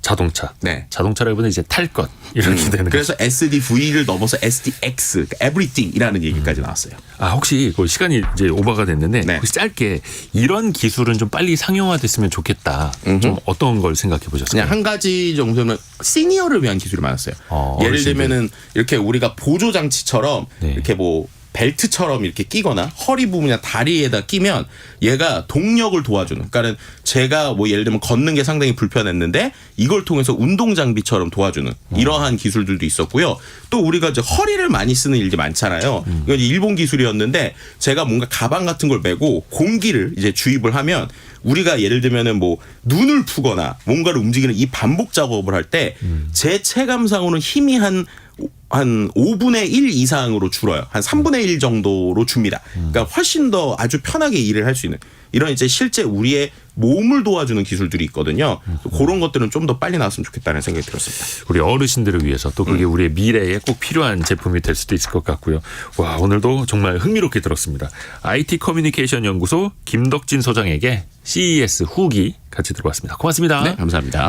자동차. 네. 자동차라기보다 이제 탈 것 이렇게 되는 거죠. 그래서 SDV를 넘어서 SDX, 그러니까 everything이라는 얘기까지 나왔어요. 혹시 그 시간이 이제 오버가 됐는데 네. 혹시 짧게 이런 기술은 좀 빨리 상용화됐으면 좋겠다. 좀 어떤 걸 생각해 보셨어요? 그냥 한 가지 정도는 시니어를 위한 기술이 많았어요. 예를 어르신들. 들면은 이렇게 우리가 보조 장치처럼 네. 이렇게 뭐 벨트처럼 이렇게 끼거나 허리 부분이나 다리에다 끼면 얘가 동력을 도와주는. 그러니까는 제가 뭐 예를 들면 걷는 게 상당히 불편했는데 이걸 통해서 운동 장비처럼 도와주는 이러한 기술들도 있었고요. 또 우리가 이제 허리를 많이 쓰는 일이 많잖아요. 이건 이제 일본 기술이었는데 제가 뭔가 가방 같은 걸 메고 공기를 이제 주입을 하면 우리가 예를 들면은 뭐 눈을 푸거나 뭔가를 움직이는 이 반복 작업을 할 때 제 체감상으로는 힘이 한 한 5분의 1 이상으로 줄어요. 한 3분의 1 정도로 줍니다. 그러니까 훨씬 더 아주 편하게 일을 할 수 있는 이런 이제 실제 우리의 몸을 도와주는 기술들이 있거든요. 그런 것들은 좀 더 빨리 나왔으면 좋겠다는 생각이 들었습니다. 우리 어르신들을 위해서 또 그게 우리의 미래에 꼭 필요한 제품이 될 수도 있을 것 같고요. 와, 오늘도 정말 흥미롭게 들었습니다. IT 커뮤니케이션 연구소 김덕진 소장에게 CES 후기 같이 들어봤습니다. 고맙습니다. 네, 감사합니다.